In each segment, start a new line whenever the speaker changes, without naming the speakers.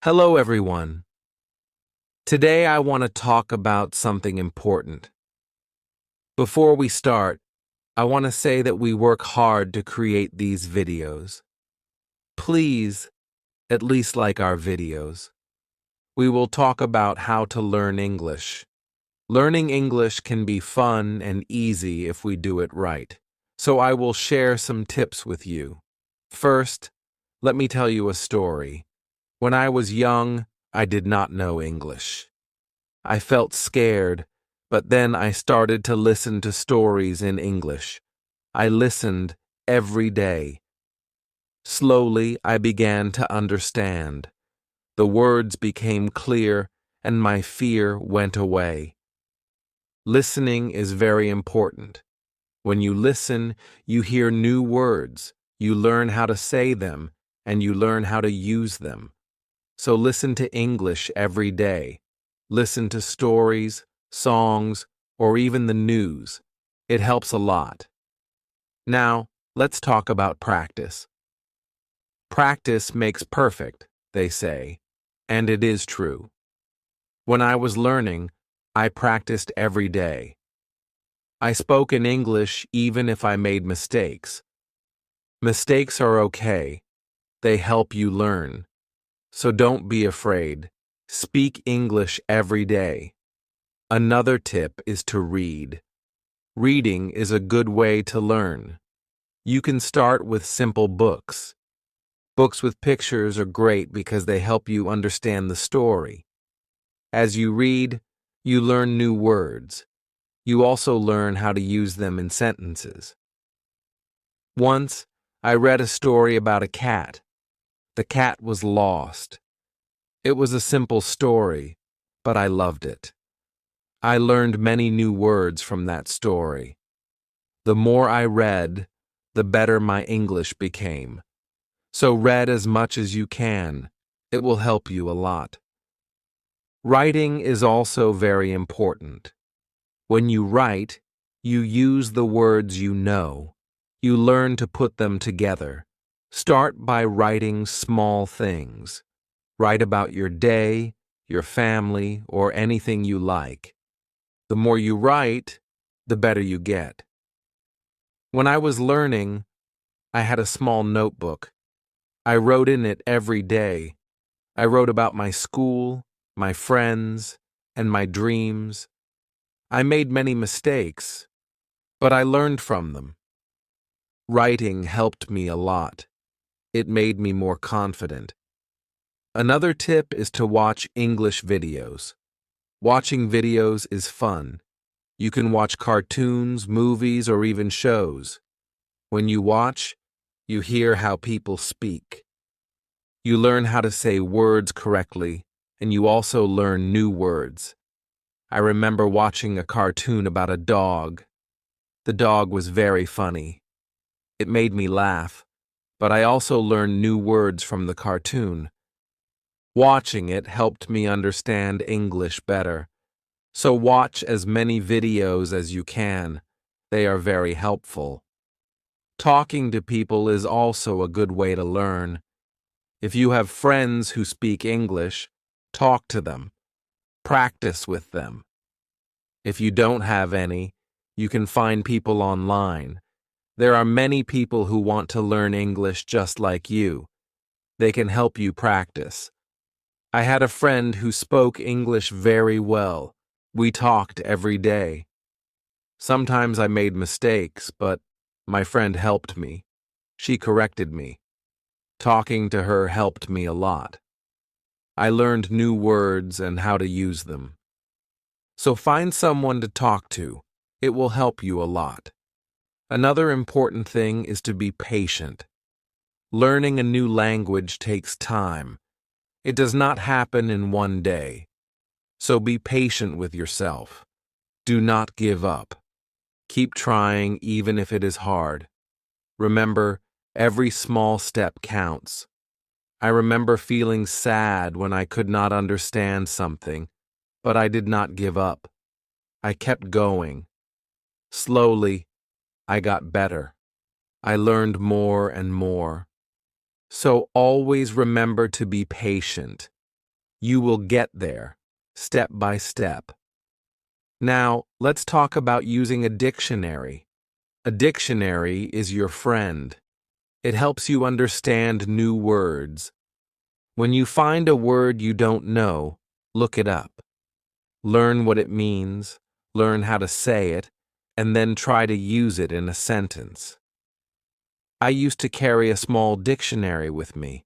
Hello, everyone. Today I want to talk about something important. Before we start, I want to say that we work hard to create these videos. Please, at least like our videos. We will talk about how to learn English. Learning English can be fun and easy if we do it right. So I will share some tips with you. First, let me tell you a story. When I was young, I did not know English. I felt scared, but then I started to listen to stories in English. I listened every day. Slowly, I began to understand. The words became clear, and my fear went away. Listening is very important. When you listen, you hear new words, you learn how to say them, and you learn how to use them. So listen to English every day. Listen to stories, songs, or even the news. It helps a lot. Now, let's talk about practice. Practice makes perfect, they say, and it is true. When I was learning, I practiced every day. I spoke in English even if I made mistakes. Mistakes are okay. They help you learn. So don't be afraid. Speak English every day. Another tip is to read. Reading is a good way to learn. You can start with simple books. Books with pictures are great because they help you understand the story. As you read, you learn new words. You also learn how to use them in sentences. Once, I read a story about a cat. The cat was lost. It was a simple story, but I loved it. I learned many new words from that story. The more I read, the better my English became. So read as much as you can. It will help you a lot. Writing is also very important. When you write, you use the words you know. You learn to put them together. Start by writing small things. Write about your day, your family, or anything you like. The more you write, the better you get. When I was learning, I had a small notebook. I wrote in it every day. I wrote about my school, my friends, and my dreams. I made many mistakes, but I learned from them. Writing helped me a lot. It made me more confident. Another tip is to watch English videos. Watching videos is fun. You can watch cartoons, movies, or even shows. When you watch, you hear how people speak. You learn how to say words correctly, and you also learn new words. I remember watching a cartoon about a dog. The dog was very funny. It made me laugh, but I also learned new words from the cartoon. Watching it helped me understand English better. So watch as many videos as you can. They are very helpful. Talking to people is also a good way to learn. If you have friends who speak English, talk to them. Practice with them. If you don't have any, you can find people online. There are many people who want to learn English just like you. They can help you practice. I had a friend who spoke English very well. We talked every day. Sometimes I made mistakes, but my friend helped me. She corrected me. Talking to her helped me a lot. I learned new words and how to use them. So find someone to talk to. It will help you a lot. Another important thing is to be patient. Learning a new language takes time. It does not happen in one day. So be patient with yourself. Do not give up. Keep trying even if it is hard. Remember, every small step counts. I remember feeling sad when I could not understand something, but I did not give up. I kept going. Slowly, I got better. I learned more and more. So always remember to be patient. You will get there, step by step. Now, let's talk about using a dictionary. A dictionary is your friend. It helps you understand new words. When you find a word you don't know, look it up. Learn what it means, learn how to say it, and then try to use it in a sentence. I used to carry a small dictionary with me.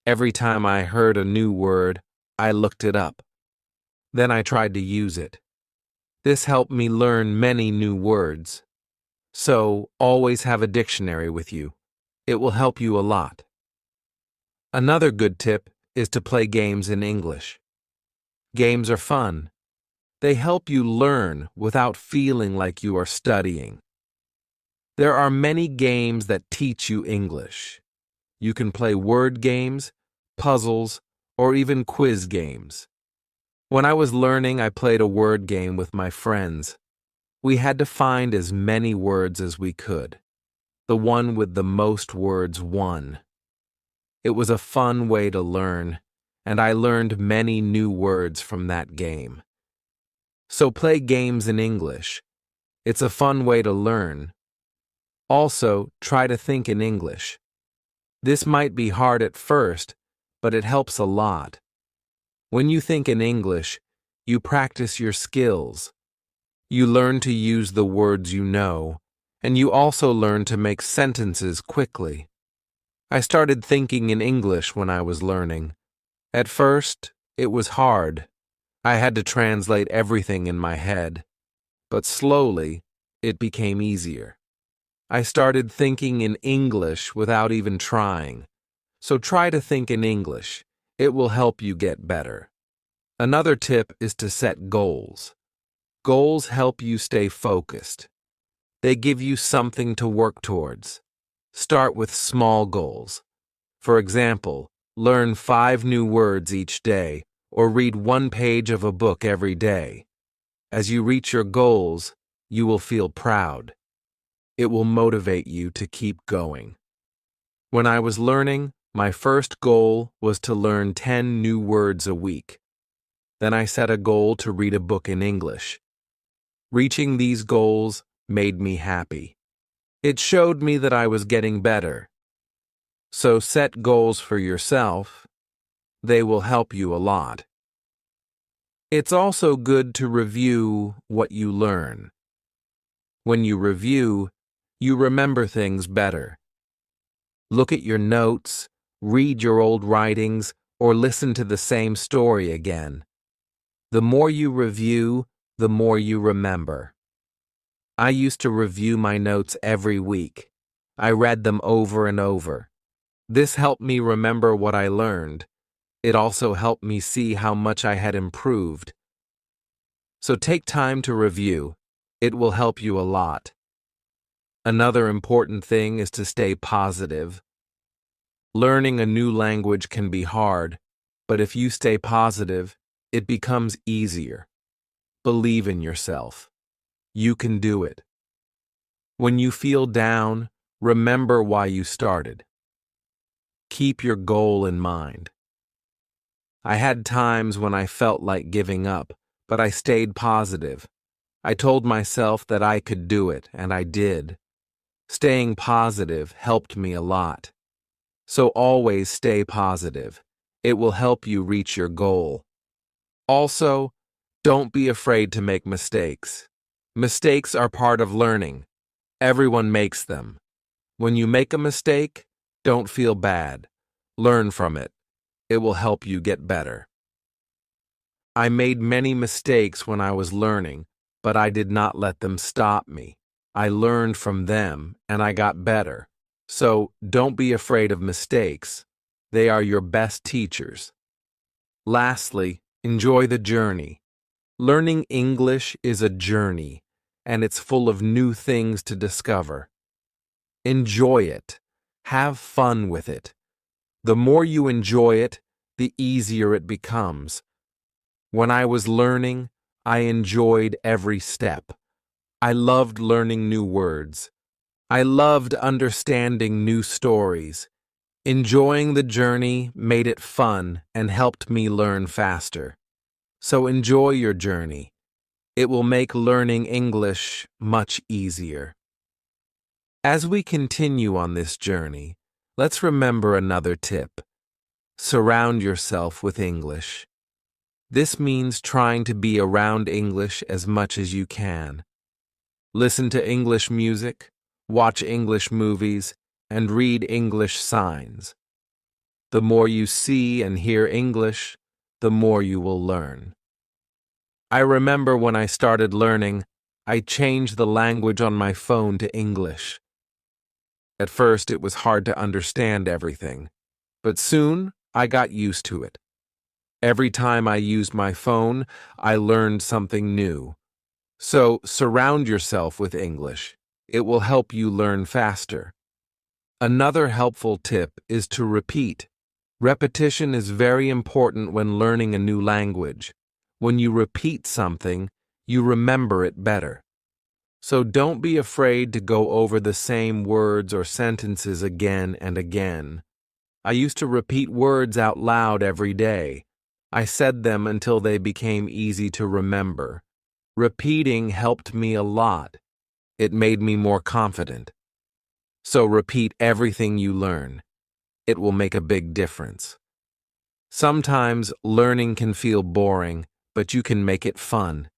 Every time I heard a new word, I looked it up. Then I tried to use it. This helped me learn many new words. So, always have a dictionary with you. It will help you a lot. Another good tip is to play games in English. Games are fun. They help you learn without feeling like you are studying. There are many games that teach you English. You can play word games, puzzles, or even quiz games. When I was learning, I played a word game with my friends. We had to find as many words as we could. The one with the most words won. It was a fun way to learn, and I learned many new words from that game. So play games in English. It's a fun way to learn. Also, try to think in English. This might be hard at first, but it helps a lot. When you think in English, you practice your skills. You learn to use the words you know, and you also learn to make sentences quickly. I started thinking in English when I was learning. At first, it was hard. I had to translate everything in my head. But slowly, it became easier. I started thinking in English without even trying. So try to think in English. It will help you get better. Another tip is to set goals. Goals help you stay focused. They give you something to work towards. Start with small goals. For example, learn 5 new words each day, or read 1 page of a book every day. As you reach your goals, you will feel proud. It will motivate you to keep going. When I was learning, my first goal was to learn 10 new words a week. Then I set a goal to read a book in English. Reaching these goals made me happy. It showed me that I was getting better. So set goals for yourself. They will help you a lot. It's also good to review what you learn. When you review, you remember things better. Look at your notes, read your old writings, or listen to the same story again. The more you review, the more you remember. I used to review my notes every week. I read them over and over. This helped me remember what I learned. It also helped me see how much I had improved. So take time to review. It will help you a lot. Another important thing is to stay positive. Learning a new language can be hard, but if you stay positive, it becomes easier. Believe in yourself. You can do it. When you feel down, remember why you started. Keep your goal in mind. I had times when I felt like giving up, but I stayed positive. I told myself that I could do it, and I did. Staying positive helped me a lot. So always stay positive. It will help you reach your goal. Also, don't be afraid to make mistakes. Mistakes are part of learning. Everyone makes them. When you make a mistake, don't feel bad. Learn from it. It will help you get better. I made many mistakes when I was learning, but I did not let them stop me. I learned from them, and I got better. So, don't be afraid of mistakes. They are your best teachers. Lastly, enjoy the journey. Learning English is a journey, and it's full of new things to discover. Enjoy it. Have fun with it. The more you enjoy it, the easier it becomes. When I was learning, I enjoyed every step. I loved learning new words. I loved understanding new stories. Enjoying the journey made it fun and helped me learn faster. So enjoy your journey. It will make learning English much easier. As we continue on this journey, let's remember another tip. Surround yourself with English. This means trying to be around English as much as you can. Listen to English music, watch English movies, and read English signs. The more you see and hear English, the more you will learn. I remember when I started learning, I changed the language on my phone to English. At first, it was hard to understand everything, but soon I got used to it. Every time I used my phone, I learned something new. So surround yourself with English. It will help you learn faster. Another helpful tip is to repeat. Repetition is very important when learning a new language. When you repeat something, you remember it better. So don't be afraid to go over the same words or sentences again and again. I used to repeat words out loud every day. I said them until they became easy to remember. Repeating helped me a lot. It made me more confident. So repeat everything you learn. It will make a big difference. Sometimes learning can feel boring, but you can make it fun.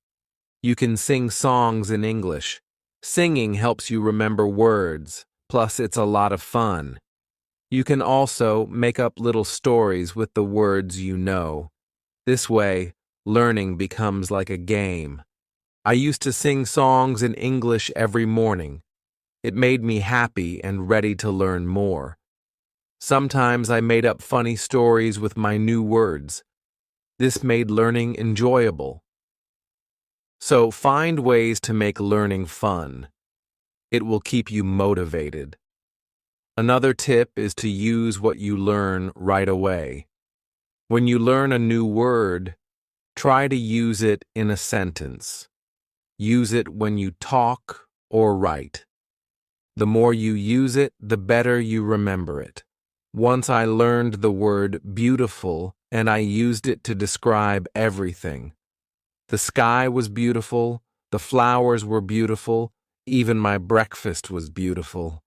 You can sing songs in English. Singing helps you remember words, plus it's a lot of fun. You can also make up little stories with the words you know. This way, learning becomes like a game. I used to sing songs in English every morning. It made me happy and ready to learn more. Sometimes I made up funny stories with my new words. This made learning enjoyable. So find ways to make learning fun. It will keep you motivated. Another tip is to use what you learn right away. When you learn a new word, try to use it in a sentence. Use it when you talk or write. The more you use it, the better you remember it. Once I learned the word beautiful, and I used it to describe everything. The sky was beautiful, the flowers were beautiful, even my breakfast was beautiful.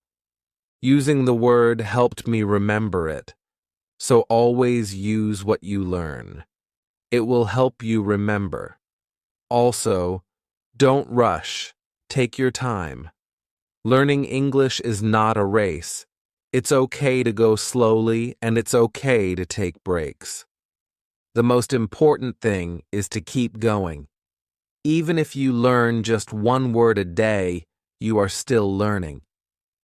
Using the word helped me remember it. So always use what you learn. It will help you remember. Also, don't rush. Take your time. Learning English is not a race. It's okay to go slowly, and it's okay to take breaks. The most important thing is to keep going. Even if you learn just one word a day, you are still learning.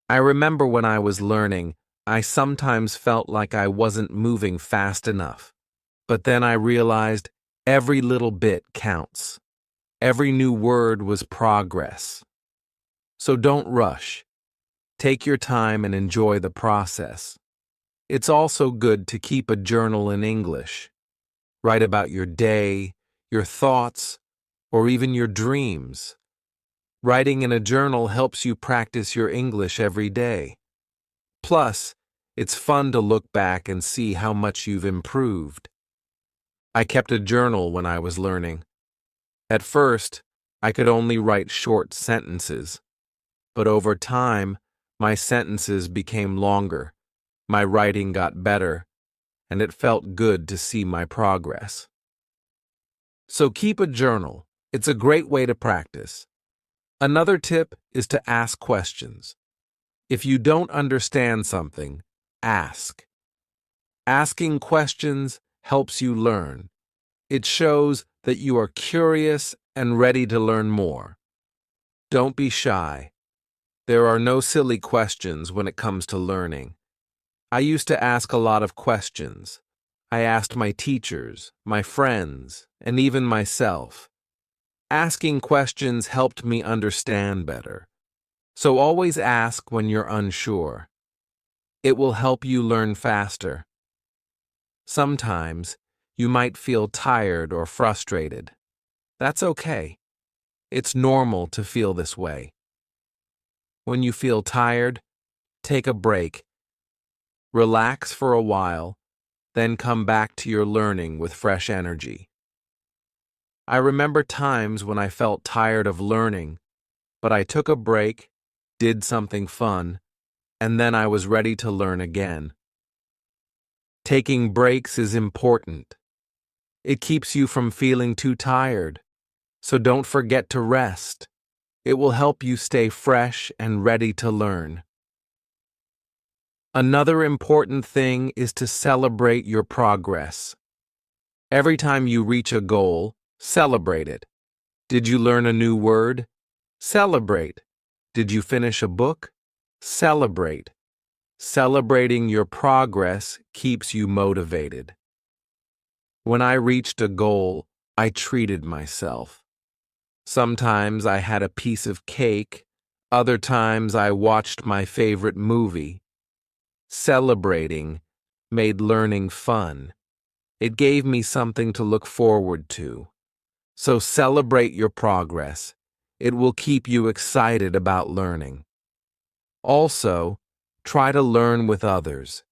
I remember when I was learning, I sometimes felt like I wasn't moving fast enough. But then I realized every little bit counts. Every new word was progress. So don't rush. Take your time and enjoy the process. It's also good to keep a journal in English. Write about your day, your thoughts, or even your dreams. Writing in a journal helps you practice your English every day. Plus, it's fun to look back and see how much you've improved. I kept a journal when I was learning. At first, I could only write short sentences. But over time, my sentences became longer, my writing got better, and it felt good to see my progress. So keep a journal. It's a great way to practice. Another tip is to ask questions. If you don't understand something, ask. Asking questions helps you learn. It shows that you are curious and ready to learn more. Don't be shy. There are no silly questions when it comes to learning. I used to ask a lot of questions. I asked my teachers, my friends, and even myself. Asking questions helped me understand better. So always ask when you're unsure. It will help you learn faster. Sometimes you might feel tired or frustrated. That's okay. It's normal to feel this way. When you feel tired, take a break. Relax for a while, then come back to your learning with fresh energy. I remember times when I felt tired of learning, but I took a break, did something fun, and then I was ready to learn again. Taking breaks is important. It keeps you from feeling too tired, so don't forget to rest. It will help you stay fresh and ready to learn. Another important thing is to celebrate your progress. Every time you reach a goal, celebrate it. Did you learn a new word? Celebrate. Did you finish a book? Celebrate. Celebrating your progress keeps you motivated. When I reached a goal, I treated myself. Sometimes I had a piece of cake, other times I watched my favorite movie. Celebrating made learning fun. It gave me something to look forward to. So celebrate your progress. It will keep you excited about learning. Also, try to learn with others.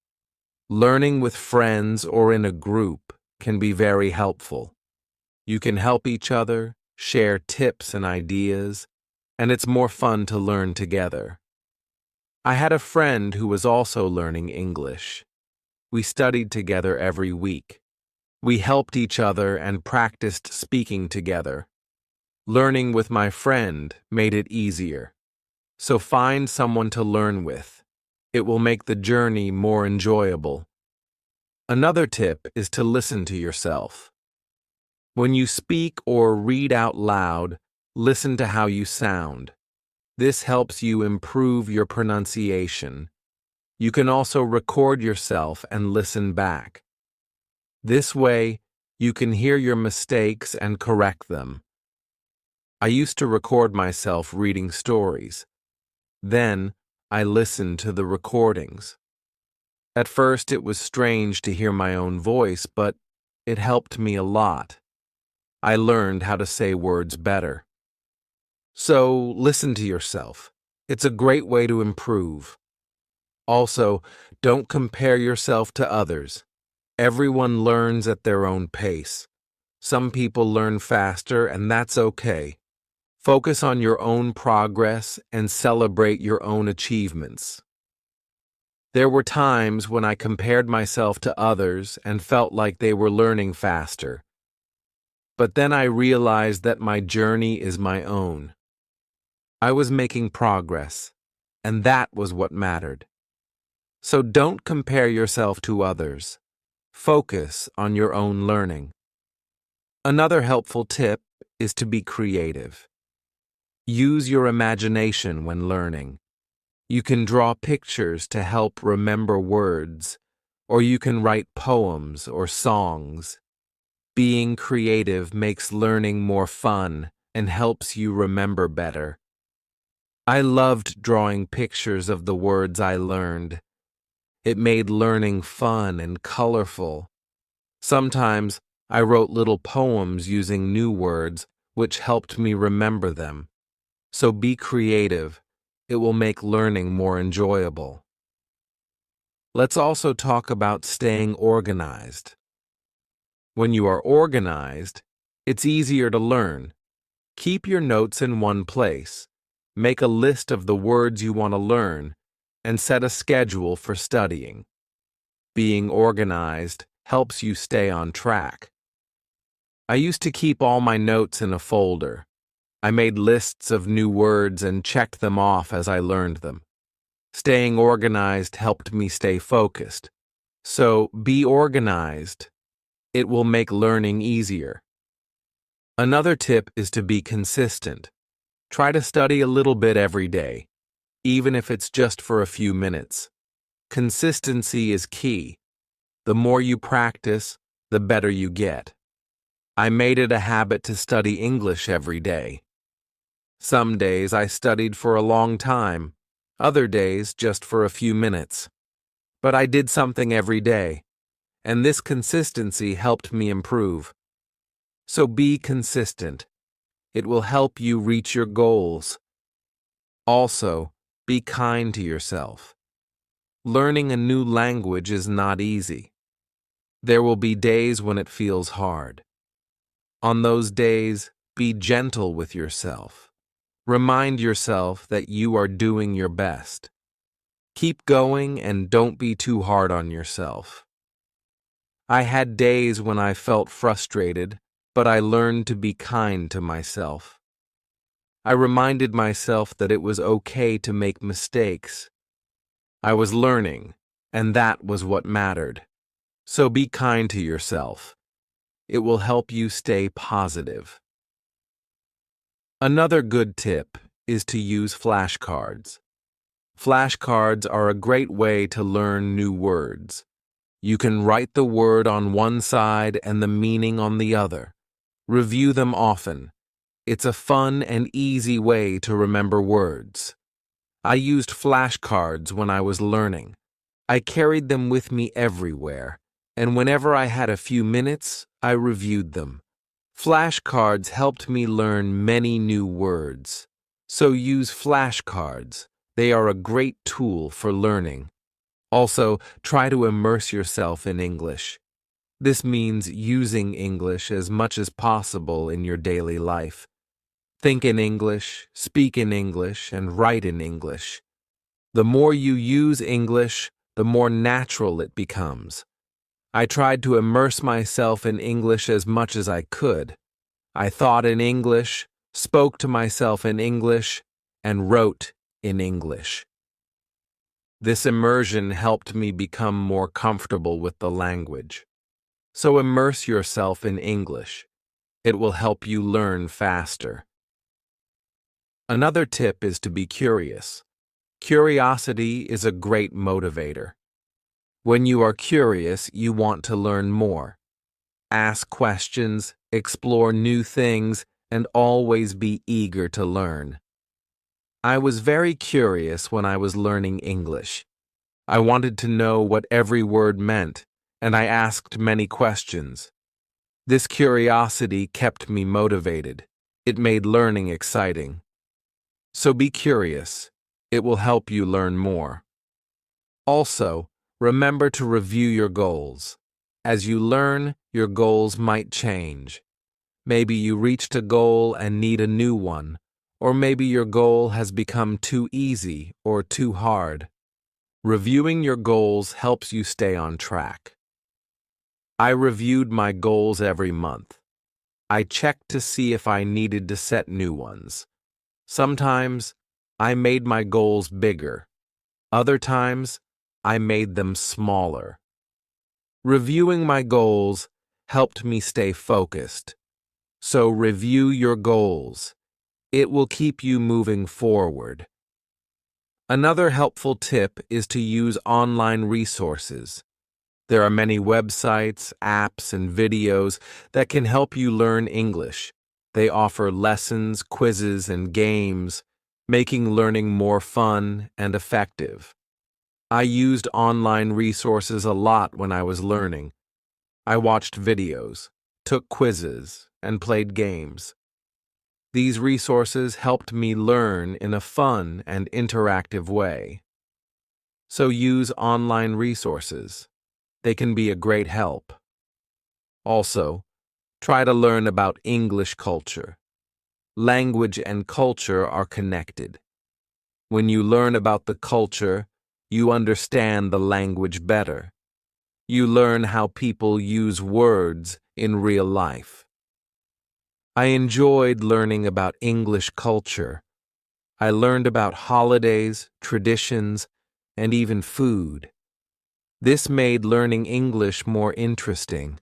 Learning with friends or in a group can be very helpful. You can help each other, share tips and ideas, and it's more fun to learn together. I had a friend who was also learning English. We studied together every week. We helped each other and practiced speaking together. Learning with my friend made it easier. So find someone to learn with. It will make the journey more enjoyable. Another tip is to listen to yourself. When you speak or read out loud, listen to how you sound. This helps you improve your pronunciation. You can also record yourself and listen back. This way, you can hear your mistakes and correct them. I used to record myself reading stories. Then, I listened to the recordings. At first, it was strange to hear my own voice, but it helped me a lot. I learned how to say words better. So, listen to yourself. It's a great way to improve. Also, don't compare yourself to others. Everyone learns at their own pace. Some people learn faster, and that's okay. Focus on your own progress and celebrate your own achievements. There were times when I compared myself to others and felt like they were learning faster. But then I realized that my journey is my own. I was making progress, and that was what mattered. So don't compare yourself to others. Focus on your own learning. Another helpful tip is to be creative. Use your imagination when learning. You can draw pictures to help remember words, or you can write poems or songs. Being creative makes learning more fun and helps you remember better. I loved drawing pictures of the words I learned. It made learning fun and colorful. Sometimes I wrote little poems using new words, which helped me remember them. So be creative. It will make learning more enjoyable. Let's also talk about staying organized. When you are organized, it's easier to learn. Keep your notes in one place. Make a list of the words you want to learn, and set a schedule for studying. Being organized helps you stay on track. I used to keep all my notes in a folder. I made lists of new words and checked them off as I learned them. Staying organized helped me stay focused. So be organized. It will make learning easier. Another tip is to be consistent. Try to study a little bit every day, even if it's just for a few minutes. Consistency is key. The more you practice, the better you get. I made it a habit to study English every day. Some days I studied for a long time, other days just for a few minutes. But I did something every day, and this consistency helped me improve. So be consistent. It will help you reach your goals. Also, be kind to yourself. Learning a new language is not easy. There will be days when it feels hard. On those days, be gentle with yourself. Remind yourself that you are doing your best. Keep going and don't be too hard on yourself. I had days when I felt frustrated, but I learned to be kind to myself. I reminded myself that it was okay to make mistakes. I was learning, and that was what mattered. So be kind to yourself. It will help you stay positive. Another good tip is to use flashcards. Flashcards are a great way to learn new words. You can write the word on one side and the meaning on the other. Review them often. It's a fun and easy way to remember words. I used flashcards when I was learning. I carried them with me everywhere, and whenever I had a few minutes, I reviewed them. Flashcards helped me learn many new words. So use flashcards. They are a great tool for learning. Also, try to immerse yourself in English. This means using English as much as possible in your daily life. Think in English, speak in English, and write in English. The more you use English, the more natural it becomes. I tried to immerse myself in English as much as I could. I thought in English, spoke to myself in English, and wrote in English. This immersion helped me become more comfortable with the language. So immerse yourself in English. It will help you learn faster. Another tip is to be curious. Curiosity is a great motivator. When you are curious, you want to learn more. Ask questions, explore new things, and always be eager to learn. I was very curious when I was learning English. I wanted to know what every word meant, and I asked many questions. This curiosity kept me motivated. It made learning exciting. So be curious. It will help you learn more. Also, remember to review your goals. As you learn, your goals might change. Maybe you reached a goal and need a new one, or maybe your goal has become too easy or too hard. Reviewing your goals helps you stay on track. I reviewed my goals every month. I checked to see if I needed to set new ones. Sometimes, I made my goals bigger. Other times, I made them smaller. Reviewing my goals helped me stay focused. So review your goals. It will keep you moving forward. Another helpful tip is to use online resources. There are many websites, apps, and videos that can help you learn English. They offer lessons, quizzes, and games, making learning more fun and effective. I used online resources a lot when I was learning. I watched videos, took quizzes, and played games. These resources helped me learn in a fun and interactive way. So use online resources. They can be a great help. Also, try to learn about English culture. Language and culture are connected. When you learn about the culture, you understand the language better. You learn how people use words in real life. I enjoyed learning about English culture. I learned about holidays, traditions, and even food. This made learning English more interesting.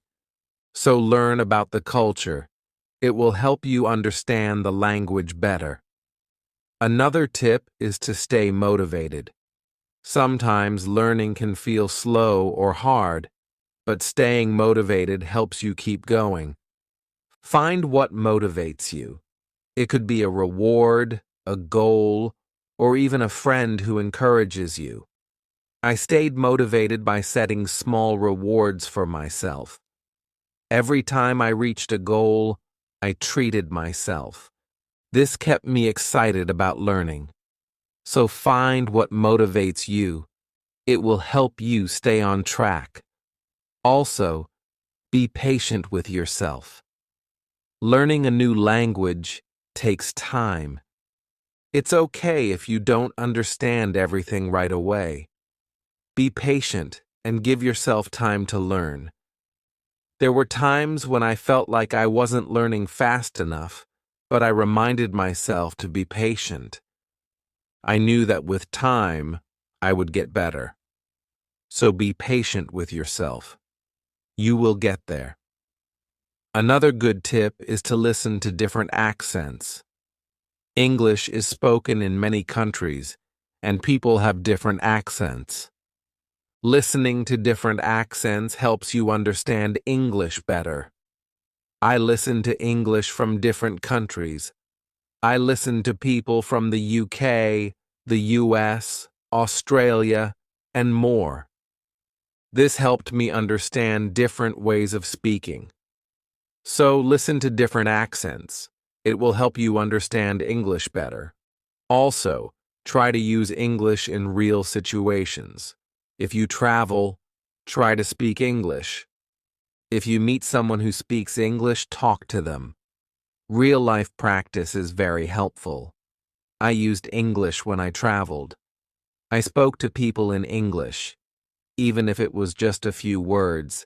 So learn about the culture. It will help you understand the language better. Another tip is to stay motivated. Sometimes learning can feel slow or hard, but staying motivated helps you keep going. Find what motivates you. It could be a reward, a goal, or even a friend who encourages you. I stayed motivated by setting small rewards for myself. Every time I reached a goal, I treated myself. This kept me excited about learning. So find what motivates you. It will help you stay on track. Also, be patient with yourself. Learning a new language takes time. It's okay if you don't understand everything right away. Be patient and give yourself time to learn. There were times when I felt like I wasn't learning fast enough, but I reminded myself to be patient. I knew that with time, I would get better. So be patient with yourself. You will get there. Another good tip is to listen to different accents. English is spoken in many countries, and people have different accents. Listening to different accents helps you understand English better. I listen to English from different countries. I listen to people from the UK, the US, Australia, and more. This helped me understand different ways of speaking. So listen to different accents. It will help you understand English better. Also, try to use English in real situations. If you travel, try to speak English. If you meet someone who speaks English, talk to them. Real-life practice is very helpful. I used English when I traveled. I spoke to people in English, even if it was just a few words.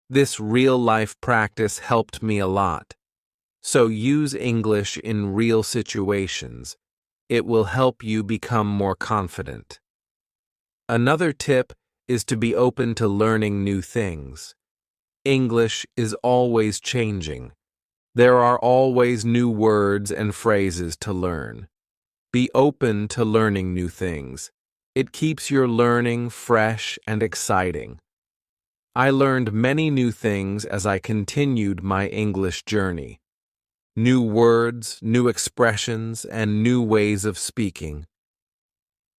This real-life practice helped me a lot. So use English in real situations. It will help you become more confident. Another tip is to be open to learning new things. English is always changing. There are always new words and phrases to learn. Be open to learning new things. It keeps your learning fresh and exciting. I learned many new things as I continued my English journey. New words, new expressions, and new ways of speaking.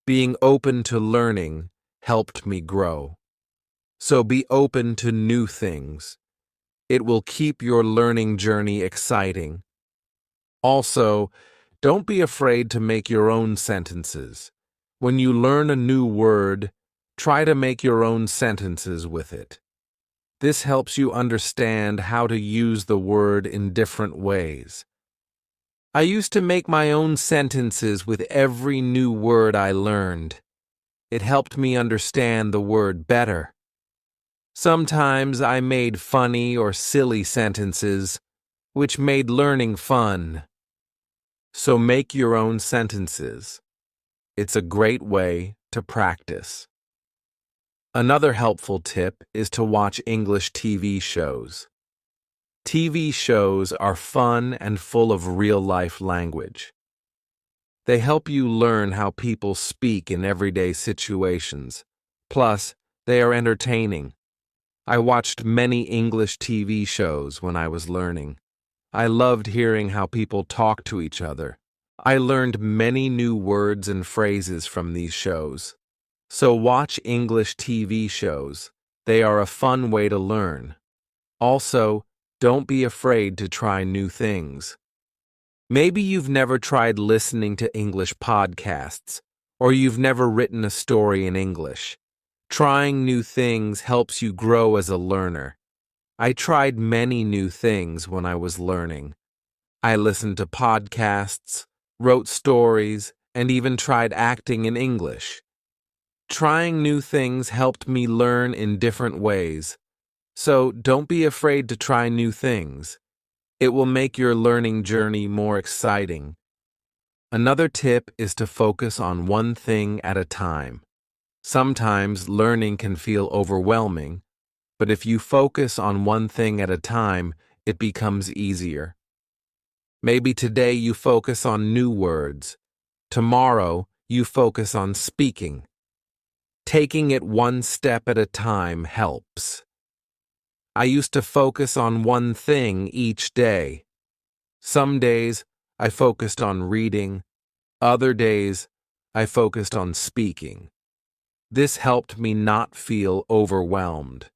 Being open to learning helped me grow. So be open to new things. It will keep your learning journey exciting. Also, don't be afraid to make your own sentences. When you learn a new word, try to make your own sentences with it. This helps you understand how to use the word in different ways. I used to make my own sentences with every new word I learned. It helped me understand the word better. Sometimes I made funny or silly sentences, which made learning fun. So make your own sentences. It's a great way to practice. Another helpful tip is to watch English TV shows. TV shows are fun and full of real-life language. They help you learn how people speak in everyday situations. Plus, they are entertaining. I watched many English TV shows when I was learning. I loved hearing how people talk to each other. I learned many new words and phrases from these shows. So watch English TV shows. They are a fun way to learn. Also, don't be afraid to try new things. Maybe you've never tried listening to English podcasts, or you've never written a story in English. Trying new things helps you grow as a learner. I tried many new things when I was learning. I listened to podcasts, wrote stories, and even tried acting in English. Trying new things helped me learn in different ways. So don't be afraid to try new things. It will make your learning journey more exciting. Another tip is to focus on one thing at a time. Sometimes learning can feel overwhelming, but if you focus on one thing at a time, it becomes easier. Maybe today you focus on new words. Tomorrow you focus on speaking. Taking it one step at a time helps. I used to focus on one thing each day. Some days I focused on reading. Other days I focused on speaking. This helped me not feel overwhelmed.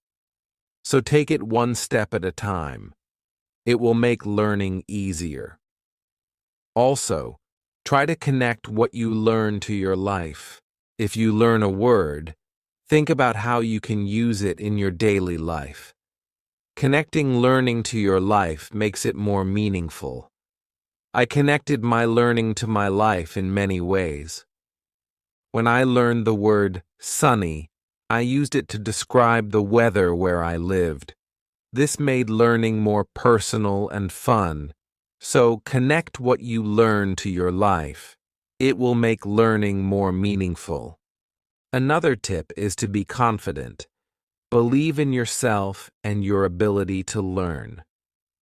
So take it one step at a time. It will make learning easier. Also, try to connect what you learn to your life. If you learn a word, Think about how you can use it in your daily life. Connecting learning to your life makes it more meaningful. I connected my learning to my life in many ways. When I learned the word sunny, I used it to describe the weather where I lived. This made learning more personal and fun. So connect what you learn to your life. It will make learning more meaningful. Another tip is to be confident. Believe in yourself and your ability to learn.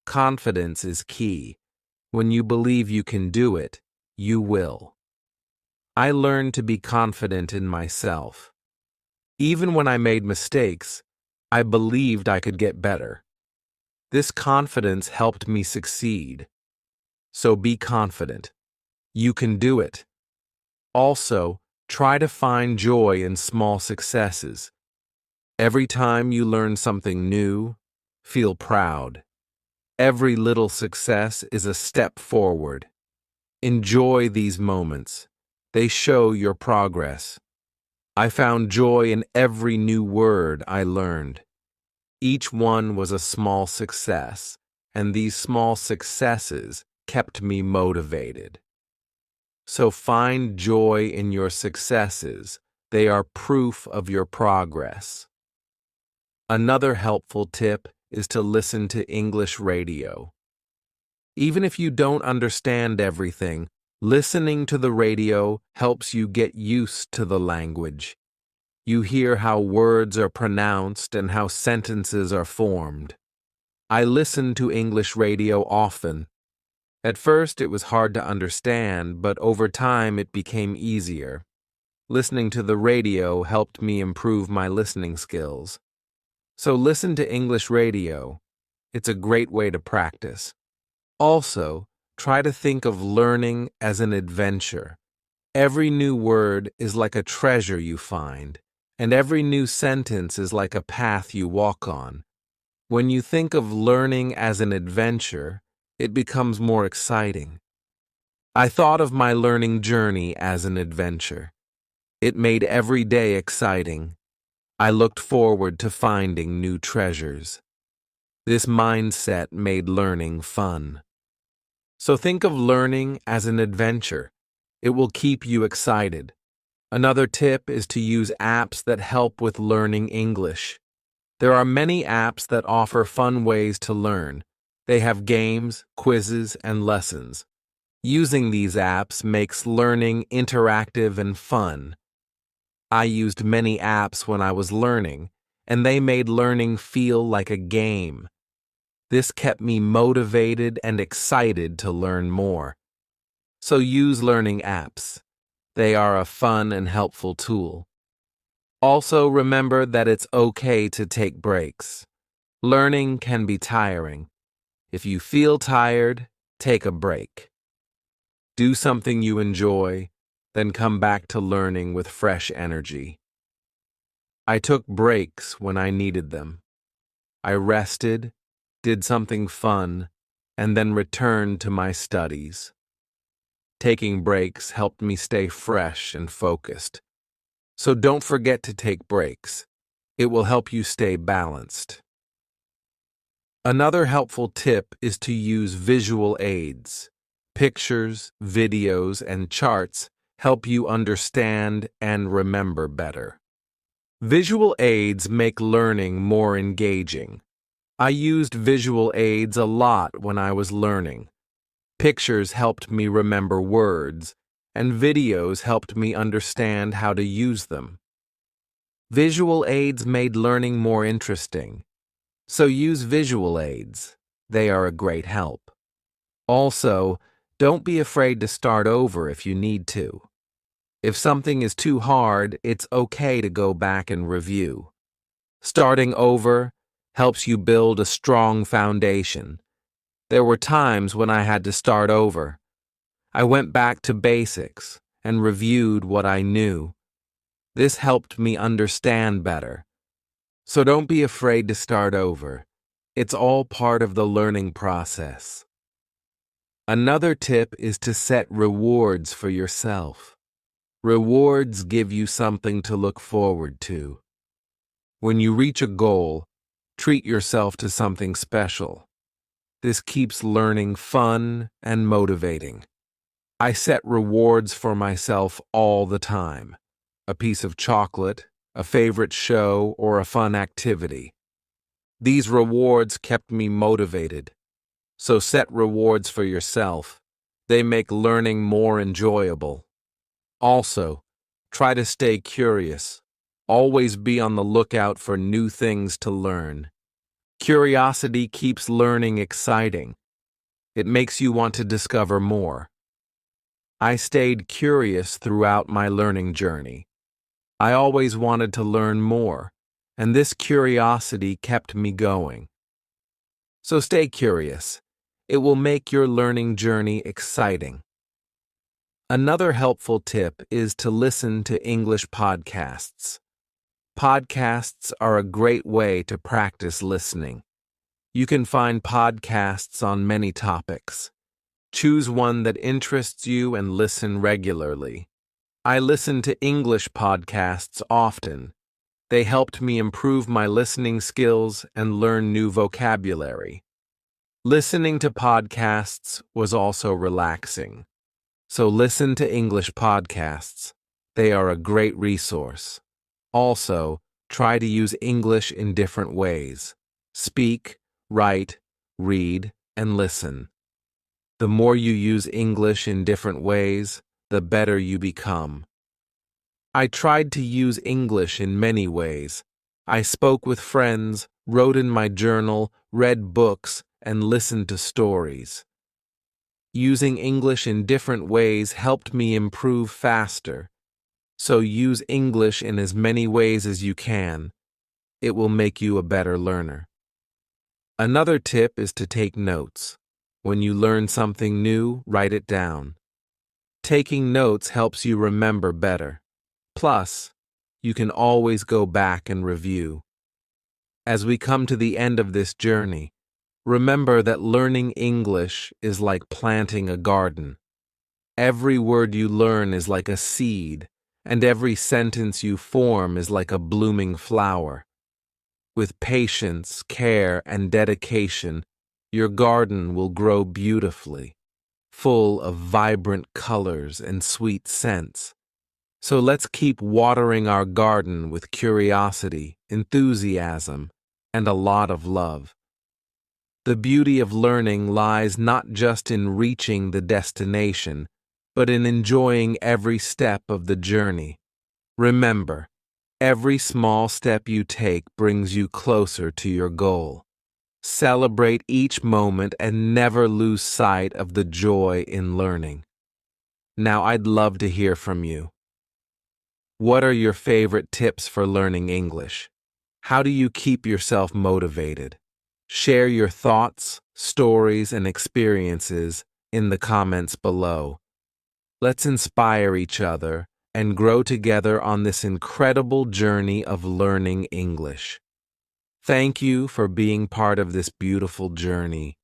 Confidence is key. When you believe you can do it, you will. I learned to be confident in myself. Even when I made mistakes, I believed I could get better. This confidence helped me succeed. So be confident. You can do it. Also, try to find joy in small successes. Every time you learn something new, feel proud. Every little success is a step forward. Enjoy these moments. They show your progress. I found joy in every new word I learned. Each one was a small success, and these small successes kept me motivated. So find joy in your successes. They are proof of your progress. Another helpful tip is to listen to English radio. Even if you don't understand everything, listening to the radio helps you get used to the language. You hear how words are pronounced and how sentences are formed. I listen to English radio often. At first, it was hard to understand, but over time it became easier. Listening to the radio helped me improve my listening skills. So listen to English radio. It's a great way to practice. Also, try to think of learning as an adventure. Every new word is like a treasure you find, and every new sentence is like a path you walk on. When you think of learning as an adventure, it becomes more exciting. I thought of my learning journey as an adventure. It made every day exciting. I looked forward to finding new treasures. This mindset made learning fun. So think of learning as an adventure. It will keep you excited. Another tip is to use apps that help with learning English. There are many apps that offer fun ways to learn. They have games, quizzes, and lessons. Using these apps makes learning interactive and fun. I used many apps when I was learning, and they made learning feel like a game. This kept me motivated and excited to learn more. So use learning apps. They are a fun and helpful tool. Also remember that it's okay to take breaks. Learning can be tiring. If you feel tired, take a break. Do something you enjoy, then come back to learning with fresh energy. I took breaks when I needed them. I rested, did something fun, and then returned to my studies. Taking breaks helped me stay fresh and focused. So don't forget to take breaks. It will help you stay balanced. Another helpful tip is to use visual aids. Pictures, videos, and charts help you understand and remember better. Visual aids make learning more engaging. I used visual aids a lot when I was learning. Pictures helped me remember words, and videos helped me understand how to use them. Visual aids made learning more interesting. So use visual aids. They are a great help. Also, don't be afraid to start over if you need to. If something is too hard, it's okay to go back and review. Starting over helps you build a strong foundation. There were times when I had to start over. I went back to basics and reviewed what I knew. This helped me understand better. So don't be afraid to start over. It's all part of the learning process. Another tip is to set rewards for yourself. Rewards give you something to look forward to. When you reach a goal, treat yourself to something special. This keeps learning fun and motivating. I set rewards for myself all the time. A piece of chocolate, a favorite show, or a fun activity. These rewards kept me motivated. So set rewards for yourself. They make learning more enjoyable. Also, try to stay curious. Always be on the lookout for new things to learn. Curiosity keeps learning exciting. It makes you want to discover more. I stayed curious throughout my learning journey. I always wanted to learn more, and this curiosity kept me going. So stay curious. It will make your learning journey exciting. Another helpful tip is to listen to English podcasts. Podcasts are a great way to practice listening. You can find podcasts on many topics. Choose one that interests you and listen regularly. I listen to English podcasts often. They helped me improve my listening skills and learn new vocabulary. Listening to podcasts was also relaxing. So listen to English podcasts. They are a great resource. Also, try to use English in different ways. Speak, write, read, and listen. The more you use English in different ways, the better you become. I tried to use English in many ways. I spoke with friends, wrote in my journal, read books, and listened to stories. Using English in different ways helped me improve faster. So use English in as many ways as you can. It will make you a better learner. Another tip is to take notes. When you learn something new, write it down. Taking notes helps you remember better. Plus, you can always go back and review. As we come to the end of this journey, remember that learning English is like planting a garden. Every word you learn is like a seed, and every sentence you form is like a blooming flower. With patience, care, and dedication, your garden will grow beautifully, full of vibrant colors and sweet scents. So let's keep watering our garden with curiosity, enthusiasm, and a lot of love. The beauty of learning lies not just in reaching the destination, but in enjoying every step of the journey. Remember, every small step you take brings you closer to your goal. Celebrate each moment and never lose sight of the joy in learning. Now, I'd love to hear from you. What are your favorite tips for learning English? How do you keep yourself motivated? Share your thoughts, stories, and experiences in the comments below. Let's inspire each other and grow together on this incredible journey of learning English. Thank you for being part of this beautiful journey.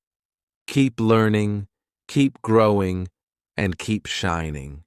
Keep learning, keep growing, and keep shining.